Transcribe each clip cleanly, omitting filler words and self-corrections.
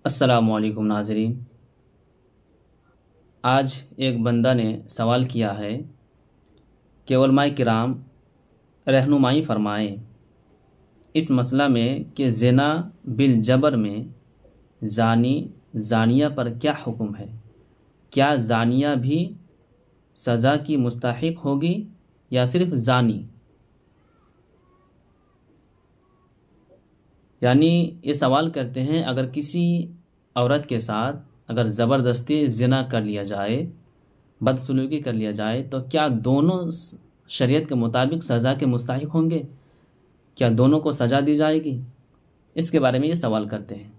السلام علیکم ناظرین۔ آج ایک بندہ نے سوال کیا ہے کہ علماء کرام رہنمائی فرمائیں اس مسئلہ میں کہ زنا بالجبر میں زانی زانیہ پر کیا حکم ہے؟ کیا زانیہ بھی سزا کی مستحق ہوگی یا صرف زانی؟ یعنی یہ سوال کرتے ہیں، اگر کسی عورت کے ساتھ اگر زبردستی زنا کر لیا جائے، بدسلوکی کر لیا جائے، تو کیا دونوں شریعت کے مطابق سزا کے مستحق ہوں گے؟ کیا دونوں کو سزا دی جائے گی؟ اس کے بارے میں یہ سوال کرتے ہیں۔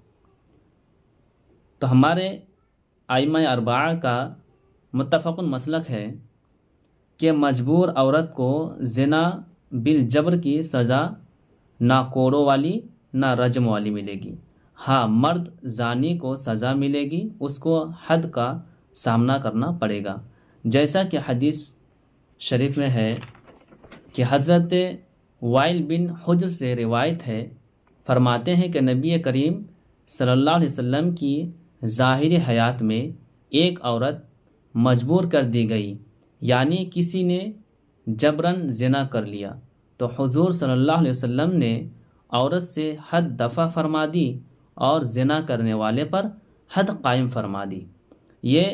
تو ہمارے ائمہ اربعہ کا متفق مسلک ہے کہ مجبور عورت کو زنا بالجبر کی سزا نہ کوڑوں والی نہ رجم والی ملے گی۔ ہاں، مرد زانی کو سزا ملے گی، اس کو حد کا سامنا کرنا پڑے گا، جیسا کہ حدیث شریف میں ہے کہ حضرت وائل بن حجر سے روایت ہے، فرماتے ہیں کہ نبی کریم صلی اللہ علیہ وسلم کی ظاہری حیات میں ایک عورت مجبور کر دی گئی، یعنی کسی نے جبراً زنا کر لیا، تو حضور صلی اللہ علیہ وسلم نے عورت سے حد دفع فرما دی اور زنا کرنے والے پر حد قائم فرما دی۔ یہ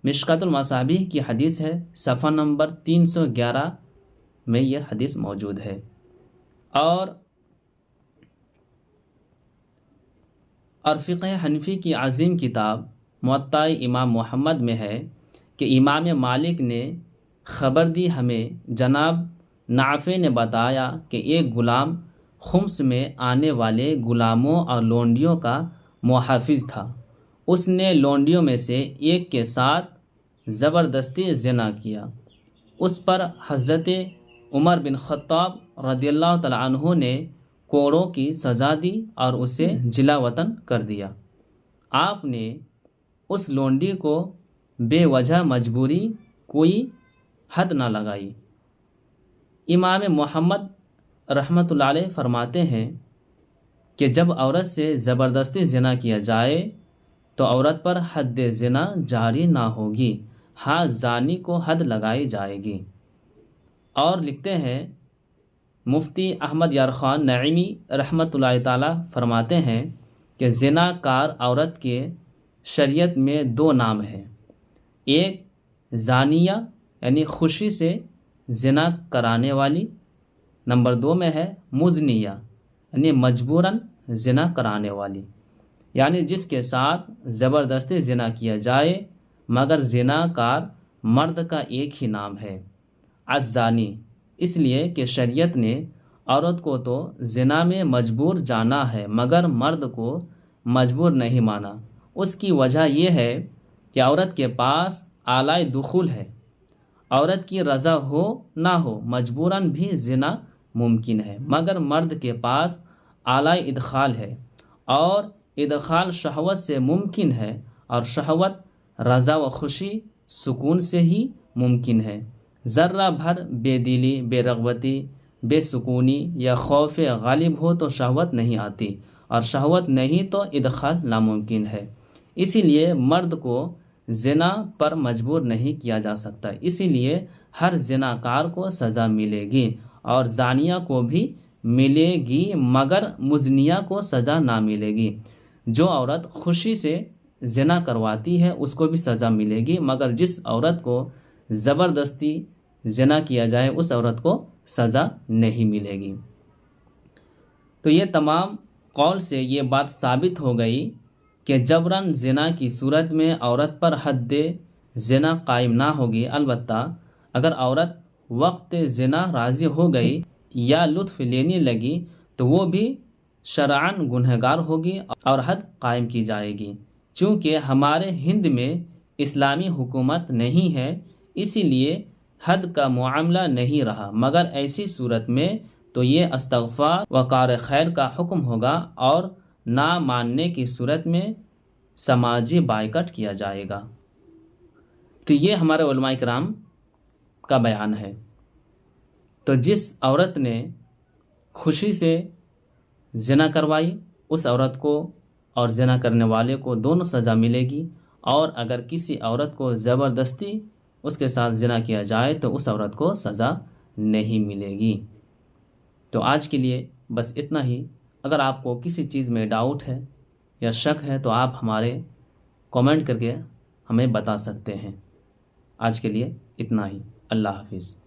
مشکات المصابیح کی حدیث ہے، صفحہ نمبر 311 میں یہ حدیث موجود ہے۔ اور فقہ حنفی کی عظیم کتاب موطأ امام محمد میں ہے کہ امام مالک نے خبر دی ہمیں، جناب نافع نے بتایا کہ ایک غلام خمس میں آنے والے غلاموں اور لونڈیوں کا محافظ تھا۔ اس نے لونڈیوں میں سے ایک کے ساتھ زبردستی زنا کیا۔ اس پر حضرت عمر بن خطاب رضی اللہ تعالی عنہ نے کوڑوں کی سزا دی اور اسے جلا وطن کر دیا۔ آپ نے اس لونڈی کو بے وجہ مجبوری کوئی حد نہ لگائی۔ امام محمد رحمۃ اللہ علیہ فرماتے ہیں کہ جب عورت سے زبردستی زنا کیا جائے تو عورت پر حد زنا جاری نہ ہوگی، ہاں زانی کو حد لگائی جائے گی۔ اور لکھتے ہیں مفتی احمد یار خان نعیمی رحمۃ اللہ تعالی فرماتے ہیں کہ زنا کار عورت کے شریعت میں دو نام ہیں، ایک زانیہ یعنی خوشی سے زنا کرانے والی، نمبر 2 میں ہے مزنیہ یعنی مجبوراً زنا کرانے والی، یعنی جس کے ساتھ زبردستی زنا کیا جائے مگر زنا کار مرد کا ایک ہی نام ہے، الزانی، اس لیے کہ شریعت نے عورت کو تو زنا میں مجبور جانا ہے مگر مرد کو مجبور نہیں مانا۔ اس کی وجہ یہ ہے کہ عورت کے پاس آلائے دخول ہے، عورت کی رضا ہو نہ ہو مجبوراً بھی زنا ممکن ہے، مگر مرد کے پاس آلائے ادخال ہے اور ادخال شہوت سے ممکن ہے، اور شہوت رضا و خوشی سکون سے ہی ممکن ہے۔ ذرہ بھر بے دلی، بے رغبتی، بے سکونی یا خوف غالب ہو تو شہوت نہیں آتی، اور شہوت نہیں تو ادخال ناممکن ہے۔ اسی لیے مرد کو زنا پر مجبور نہیں کیا جا سکتا، اسی لیے ہر زنا کار کو سزا ملے گی اور زانیہ کو بھی ملے گی مگر مزنیہ کو سزا نہ ملے گی۔ جو عورت خوشی سے زنا کرواتی ہے اس کو بھی سزا ملے گی، مگر جس عورت کو زبردستی زنا کیا جائے اس عورت کو سزا نہیں ملے گی۔ تو یہ تمام قول سے یہ بات ثابت ہو گئی کہ جبراً زنا کی صورت میں عورت پر حد زنا قائم نہ ہوگی، البتہ اگر عورت وقت زنا راضی ہو گئی یا لطف لینے لگی تو وہ بھی شرعاً گنہگار ہوگی اور حد قائم کی جائے گی۔ چونکہ ہمارے ہند میں اسلامی حکومت نہیں ہے، اسی لیے حد کا معاملہ نہیں رہا، مگر ایسی صورت میں تو یہ استغفار و کار خیر کا حکم ہوگا اور نہ ماننے کی صورت میں سماجی بائیکاٹ کیا جائے گا۔ تو یہ ہمارے علماء کرام کا بیان ہے۔ تو جس عورت نے خوشی سے زنا کروائی اس عورت کو اور زنا کرنے والے کو دونوں سزا ملے گی، اور اگر کسی عورت کو زبردستی اس کے ساتھ زنا کیا جائے تو اس عورت کو سزا نہیں ملے گی۔ تو آج کے لیے بس اتنا ہی۔ اگر آپ کو کسی چیز میں ڈاؤٹ ہے یا شک ہے تو آپ ہمارے کامنٹ کر کے ہمیں بتا سکتے ہیں۔ آج کے لیے اتنا ہی۔ اللہ حافظ۔